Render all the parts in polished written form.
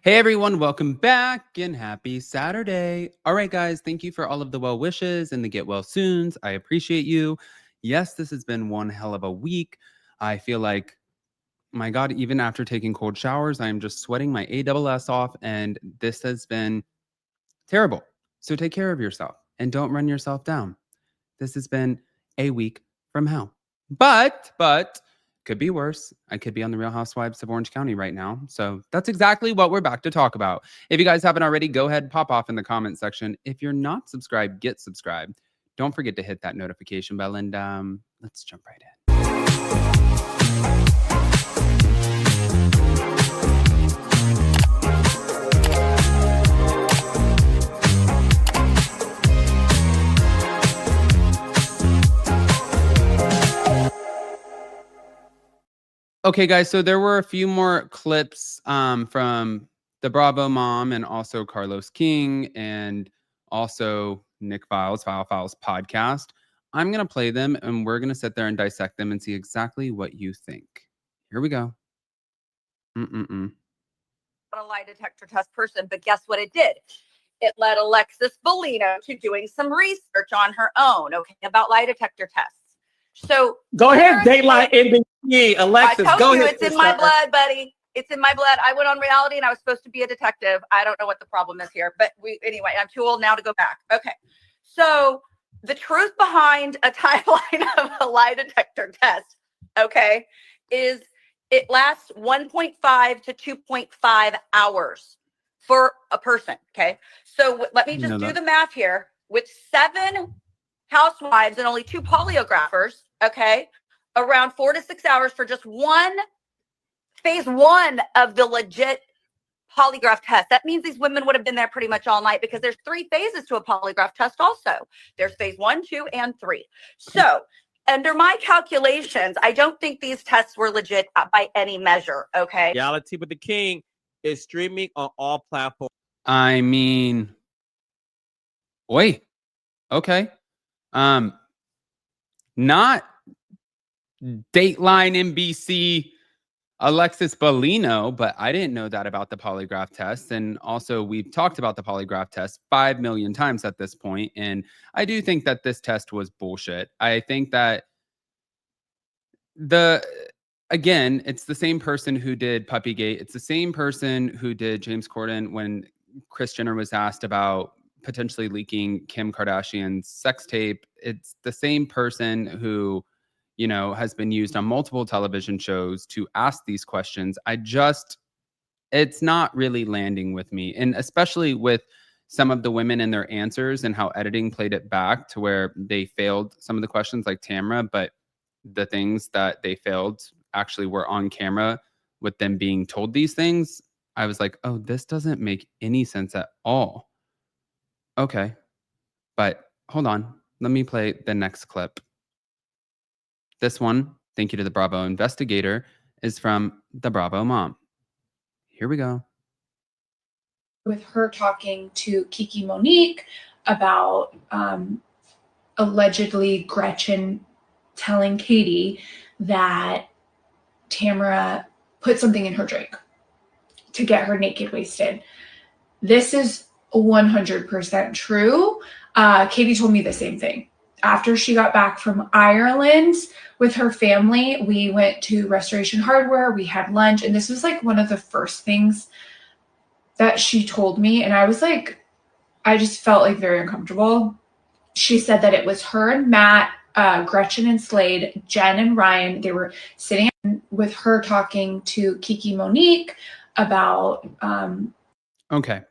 Hey everyone, welcome back and happy Saturday. All right, guys, thank you for all of the well wishes and the get well soons. I appreciate you. Yes, this has been one hell of a week. I feel like, my God, even after taking cold showers, I'm just sweating my ASS off, and this has been terrible. So take care of yourself and don't run yourself down. This has been a week from hell. But could be worse. I could be on the Real Housewives of Orange County right now. So that's exactly what we're back to talk about. If you guys haven't already, go ahead, pop off in the comment section. If you're not subscribed, get subscribed. Don't forget to hit that notification bell, and let's jump right in. Okay, guys, so there were a few more clips from the Bravo mom and also Carlos King and also Nick Files podcast. I'm going to play them and we're going to sit there and dissect them and see exactly what you think. Here we go. A lie detector test person, but guess what it did? It led Alexis Bellino to doing some research on her own, about lie detector tests. So go ahead, Daylight NBC, Alexis. I told go you ahead, it's in my blood, buddy. It's in my blood. I went on reality and I was supposed to be a detective. I don't know what the problem is here, but anyway, I'm too old now to go back. Okay. So the truth behind a timeline of a lie detector test, is it lasts 1.5 to 2.5 hours for a person. Okay. So let me just do the math here. With 7 housewives and only 2 polyographers, around 4 to 6 hours for just phase 1 of the legit polygraph test. That means these women would have been there pretty much all night, because there's 3 phases to a polygraph test also. There's phase 1, 2, and 3. So under my calculations, I don't think these tests were legit by any measure, Reality with the King is streaming on all platforms. I mean, wait, okay. Not Dateline NBC Alexis Bellino, but I didn't know that about the polygraph test. And also, we've talked about the polygraph test 5 million times at this point, and I do think that this test was bullshit. I think that again, it's the same person who did Puppygate. It's the same person who did James Corden when Kris Jenner was asked about potentially leaking Kim Kardashian's sex tape. It's the same person who, has been used on multiple television shows to ask these questions. It's not really landing with me. And especially with some of the women and their answers and how editing played it back to where they failed some of the questions, like Tamra, but the things that they failed actually were on camera with them being told these things. I was like, oh, this doesn't make any sense at all. Okay. But hold on. Let me play the next clip. This one, thank you to the Bravo investigator, is from the Bravo mom. Here we go. With her talking to Kiki Monique about allegedly Gretchen telling Katie that Tamra put something in her drink to get her naked wasted. This is 100% true. Katie told me the same thing. After she got back from Ireland with her family, we went to Restoration Hardware, we had lunch, and this was like one of the first things that she told me. And I was like, I just felt like very uncomfortable. She said that it was her and Matt, Gretchen and Slade, Jen and Ryan. They were sitting with her talking to Kiki Monique about okay.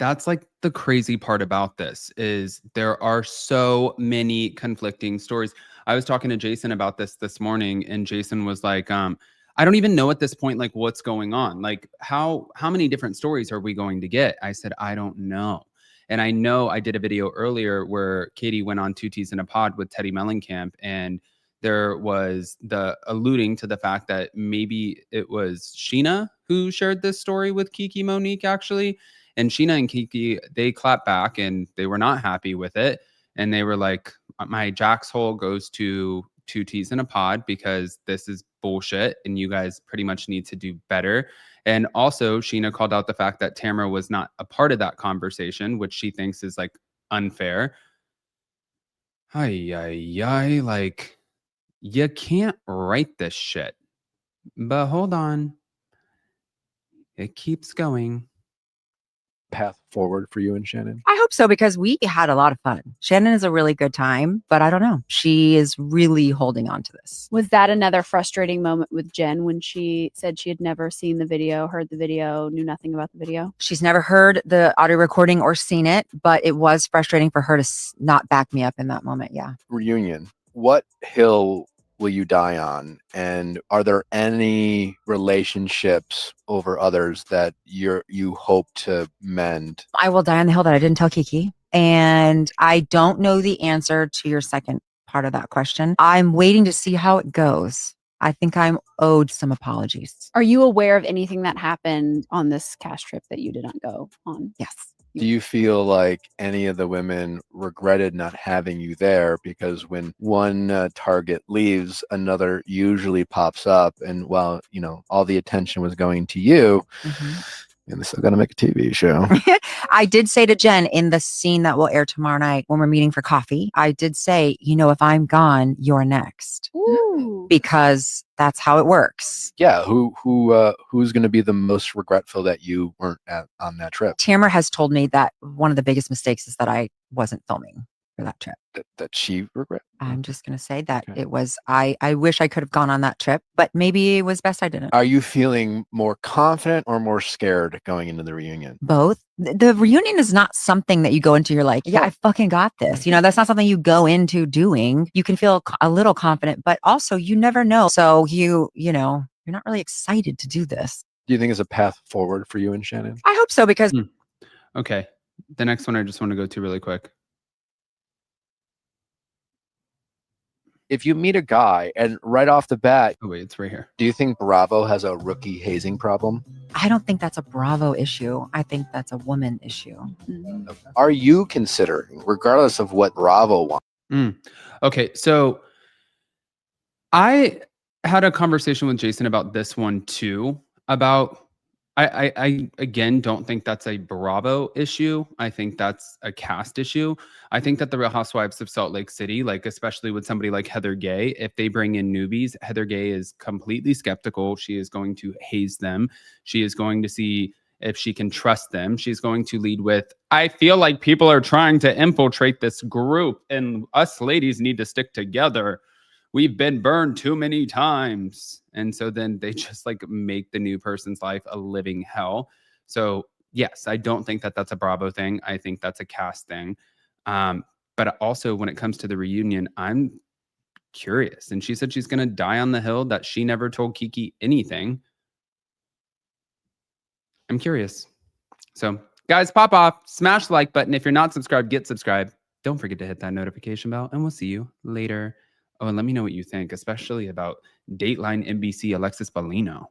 That's like the crazy part about this is there are so many conflicting stories. I was talking to Jason about this morning, and Jason was like, I don't even know at this point, like, what's going on. Like, how many different stories are we going to get? I said, I don't know. And I know I did a video earlier where Katie went on 2 T's in a Pod with Teddy Mellencamp, and there was the alluding to the fact that maybe it was Sheena who shared this story with Kiki Monique, actually. And Sheena and Kiki, they clapped back and they were not happy with it. And they were like, my Jack's hole goes to 2 T's in a Pod, because this is bullshit and you guys pretty much need to do better. And also, Sheena called out the fact that Tamra was not a part of that conversation, which she thinks is like unfair. Ay, ay, ay, like, you can't write this shit. But hold on. It keeps going. Path forward for you and Shannon? I hope so, because we had a lot of fun. Shannon is a really good time, but I don't know. She is really holding on to this. Was that another frustrating moment with Jen when she said she had never seen the video, heard the video, knew nothing about the video? She's never heard the audio recording or seen it, but it was frustrating for her to not back me up in that moment. Yeah. Reunion. What hill will you die on? And are there any relationships over others that you hope to mend? I will die on the hill that I didn't tell Kiki. And I don't know the answer to your second part of that question. I'm waiting to see how it goes. I think I'm owed some apologies. Are you aware of anything that happened on this cast trip that you did not go on? Yes. Do you feel like any of the women regretted not having you there? Because when one target leaves, another usually pops up. And while, you know, all the attention was going to you, and they're still going to make a TV show. I did say to Jen in the scene that will air tomorrow night when we're meeting for coffee, I did say, you know, if I'm gone, you're next. Ooh. Because that's how it works. Yeah. Who's going to be the most regretful that you weren't on that trip? Tamra has told me that one of the biggest mistakes is that I wasn't filming for that trip. That she regret? I'm just going to say that Okay. it was, I wish I could have gone on that trip, but maybe it was best I didn't. Are you feeling more confident or more scared going into the reunion? Both. The reunion is not something that you go into, you're like, yeah, I fucking got this. You know, that's not something you go into doing. You can feel a little confident, but also you never know. So you know, you're not really excited to do this. Do you think it's a path forward for you and Shannon? I hope so, because Okay. The next one I just want to go to really quick. If you meet a guy and right off the bat, Oh, wait, it's right here. do you think Bravo has a rookie hazing problem? I don't think that's a Bravo issue. I think that's a woman issue. Mhm. Are you considering, regardless of what Bravo wants? Okay. So I had a conversation with Jason about this one too, about I again don't think that's a Bravo issue. I think that's a cast issue. I think that the Real Housewives of Salt Lake City, like especially with somebody like Heather Gay, if they bring in newbies, Heather Gay is completely skeptical. She is going to haze them. She is going to see if she can trust them. She's going to lead with, I feel like people are trying to infiltrate this group and us ladies need to stick together. We've been burned too many times. And so then they just like make the new person's life a living hell. So yes, I don't think that that's a Bravo thing. I think that's a cast thing. But also when it comes to the reunion, I'm curious. And she said she's going to die on the hill that she never told Kiki anything. I'm curious. So guys, pop off, smash the like button. If you're not subscribed, get subscribed. Don't forget to hit that notification bell and we'll see you later. Oh, and let me know what you think, especially about Dateline NBC Alexis Bellino.